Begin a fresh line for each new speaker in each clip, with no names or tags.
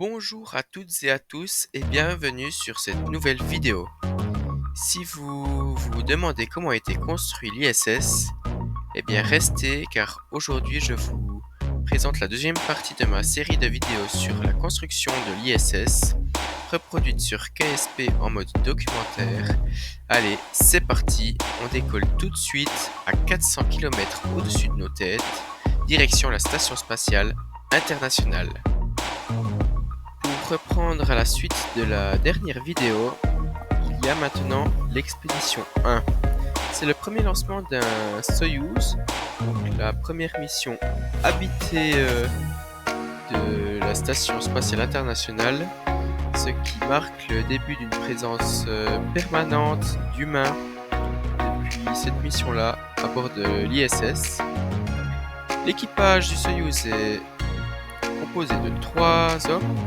Bonjour à toutes et à tous et bienvenue sur cette nouvelle vidéo. Si vous vous demandez comment a été construit l'ISS, eh bien restez car aujourd'hui je vous présente la deuxième partie de ma série de vidéos sur la construction de l'ISS, reproduite sur KSP en mode documentaire. Allez, c'est parti, on décolle tout de suite à 400 km au-dessus de nos têtes, direction la Station Spatiale Internationale. Pour reprendre à la suite de la dernière vidéo, il y a maintenant l'expédition 1. C'est le premier lancement d'un Soyouz, donc la première mission habitée de la Station Spatiale Internationale, ce qui marque le début d'une présence permanente d'humains depuis cette mission-là à bord de l'ISS. L'équipage du Soyouz est composé de 3 hommes,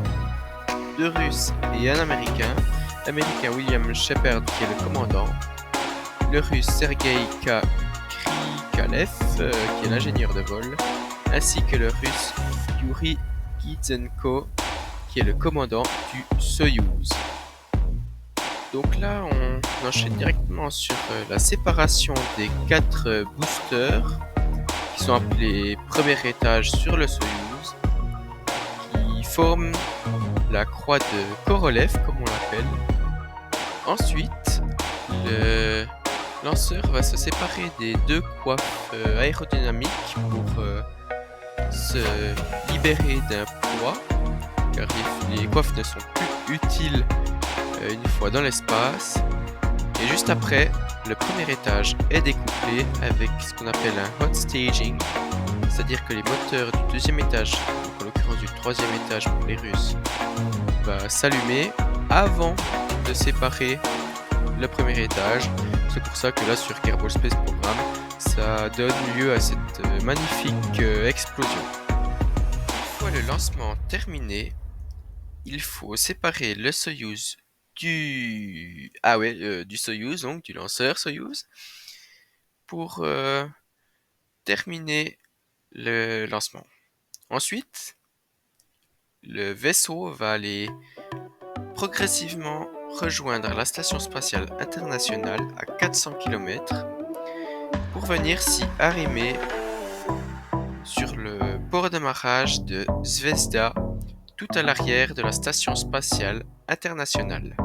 2 Russes et un Américain. L'Américain William Shepard qui est le commandant, le Russe Sergei Krikalev qui est l'ingénieur de vol, ainsi que le Russe Yuri Gitsenko qui est le commandant du Soyouz. Donc là, on enchaîne directement sur la séparation des 4 boosters qui sont appelés premier étage sur le Soyouz, qui forment la croix de Korolev, comme on l'appelle. Ensuite, le lanceur va se séparer des 2 coiffes aérodynamiques pour se libérer d'un poids, car les coiffes ne sont plus utiles une fois dans l'espace. Et juste après, le premier étage est découplé avec ce qu'on appelle un hot staging, c'est-à-dire que les moteurs du deuxième étage, en l'occurrence du troisième étage pour les Russes, va s'allumer avant de séparer le premier étage. C'est pour ça que là sur Kerbal Space Program, ça donne lieu à cette magnifique explosion. Une fois le lancement terminé, il faut séparer le Soyouz du Soyouz, donc du lanceur Soyouz, pour terminer le lancement. Ensuite, le vaisseau va aller progressivement rejoindre la Station Spatiale Internationale à 400 km pour venir s'y arrimer sur le port d'amarrage de Zvezda, tout à l'arrière de la Station Spatiale Internationale.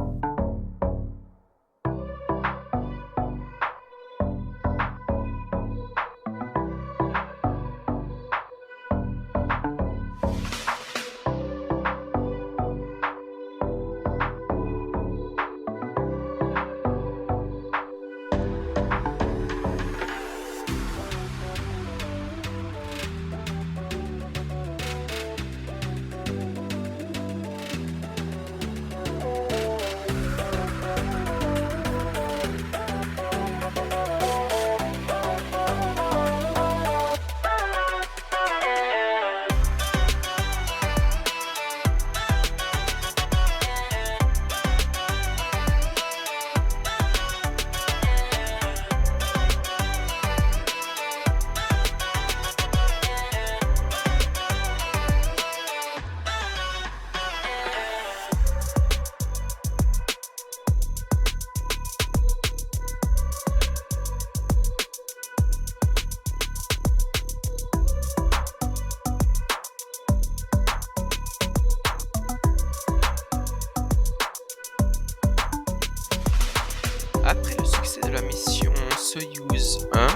Après le succès de la mission Soyouz 1,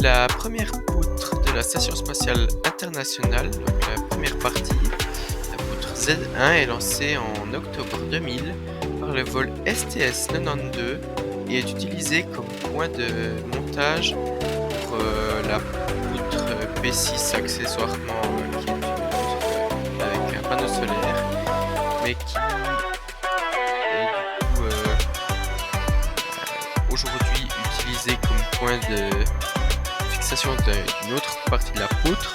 la première poutre de la Station Spatiale Internationale, donc la première partie, la poutre Z1 est lancée en octobre 2000 par le vol STS-92 et est utilisée comme point de montage pour la poutre P6 accessoirement qui est une poutre avec un panneau solaire, mais qui aujourd'hui utilisé comme point de fixation d'une autre partie de la poutre,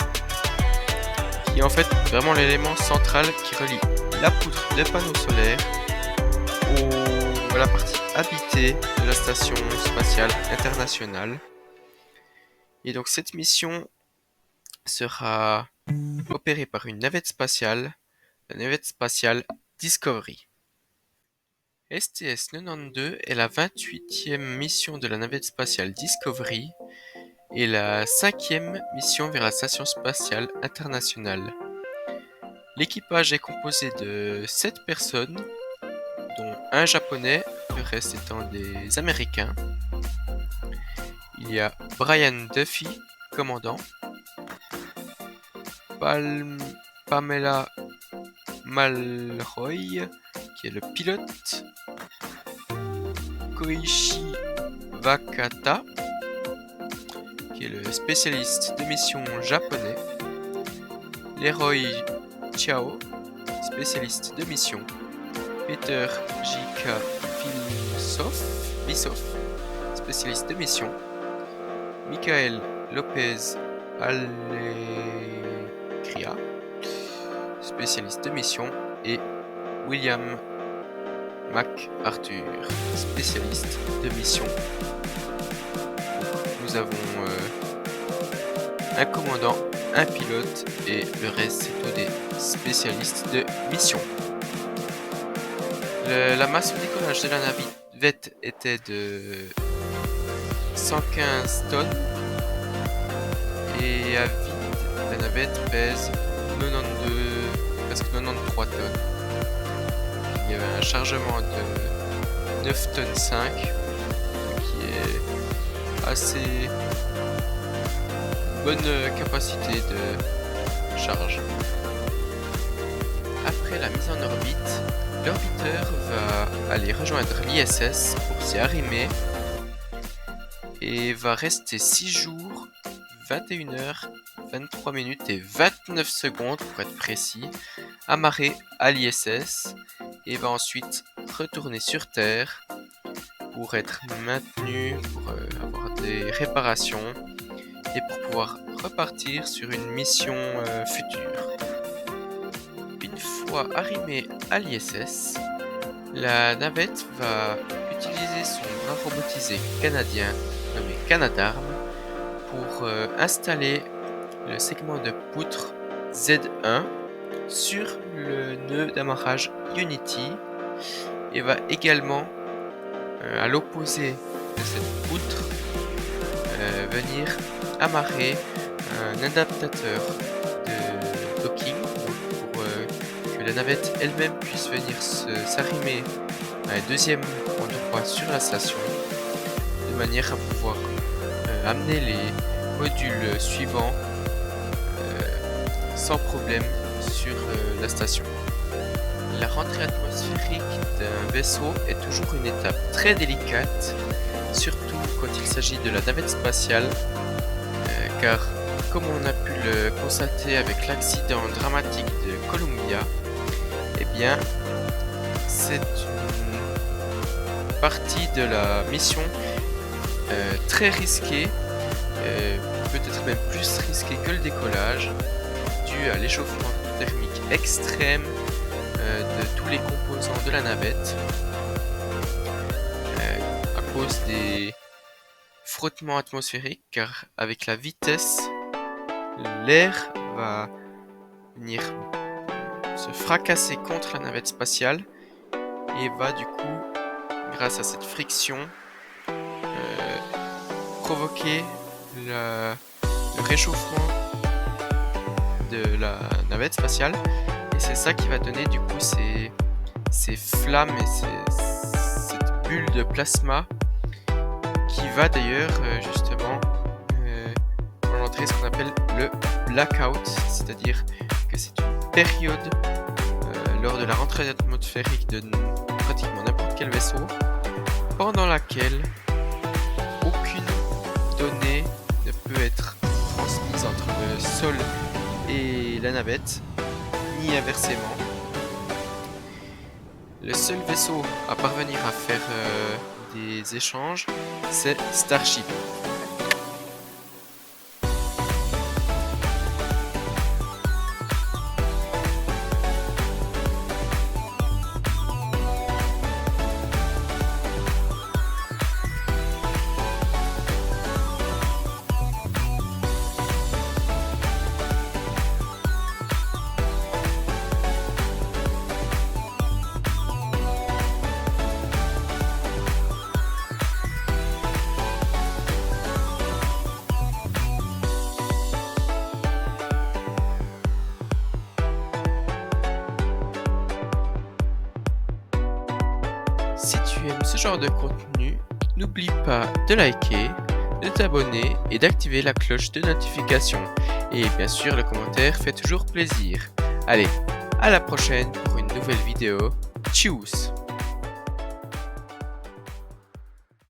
qui est en fait vraiment l'élément central qui relie la poutre de panneaux solaires à la partie habitée de la Station Spatiale Internationale. Et donc cette mission sera opérée par une navette spatiale la navette spatiale Discovery. STS-92 est la 28e mission de la navette spatiale Discovery et la 5e mission vers la Station spatiale internationale. L'équipage est composé de 7 personnes, dont un japonais, le reste étant des Américains. Il y a Brian Duffy, commandant, Pamela Malroy, qui est le pilote, Koichi Wakata, qui est le spécialiste de mission japonais, Leroy Chiao, spécialiste de mission, Peter J.K. Bissoff, spécialiste de mission, Michael Lopez Alegria, spécialiste de mission, et William MacArthur, spécialiste de mission. Nous avons un commandant, un pilote et le reste c'est tous des spécialistes de mission. La masse au décollage de la navette était de 115 tonnes et à vide la navette pèse 92, presque 93 tonnes. Il y avait un chargement de 9 tonnes 5, qui est assez bonne capacité de charge. Après la mise en orbite, l'orbiteur va aller rejoindre l'ISS pour s'y arrimer et va rester 6 jours, 21 heures, 23 minutes et 29 secondes pour être précis, amarré à l'ISS et va ensuite retourner sur Terre pour être maintenu, pour avoir des réparations et pour pouvoir repartir sur une mission future. Une fois arrimé à l'ISS, la navette va utiliser son bras robotisé canadien nommé Canadarm pour installer le segment de poutre Z1 sur le nœud d'amarrage Unity et va également à l'opposé de cette poutre venir amarrer un adaptateur de docking pour que la navette elle-même puisse venir s'arrimer à un deuxième endroit sur la station de manière à pouvoir amener les modules suivants sans problème sur la station. La rentrée atmosphérique d'un vaisseau est toujours une étape très délicate, surtout quand il s'agit de la navette spatiale, car comme on a pu le constater avec l'accident dramatique de Columbia, eh bien c'est une partie de la mission très risquée, peut-être même plus risquée que le décollage, dû à l'échauffement thermique extrême de tous les composants de la navette à cause des frottements atmosphériques, car avec la vitesse, l'air va venir se fracasser contre la navette spatiale et va du coup, grâce à cette friction, provoquer le réchauffement de la navette spatiale, et c'est ça qui va donner du coup ces flammes et cette bulle de plasma qui va d'ailleurs justement engendrer ce qu'on appelle le blackout, c'est-à-dire que c'est une période lors de la rentrée atmosphérique de pratiquement n'importe quel vaisseau pendant laquelle aucune donnée ne peut être transmise entre le sol et la navette, ni inversement. Le seul vaisseau à parvenir à faire des échanges, c'est Starship. Si tu aimes ce genre de contenu, n'oublie pas de liker, de t'abonner et d'activer la cloche de notification. Et bien sûr, le commentaire fait toujours plaisir. Allez, à la prochaine pour une nouvelle vidéo. Tchuss!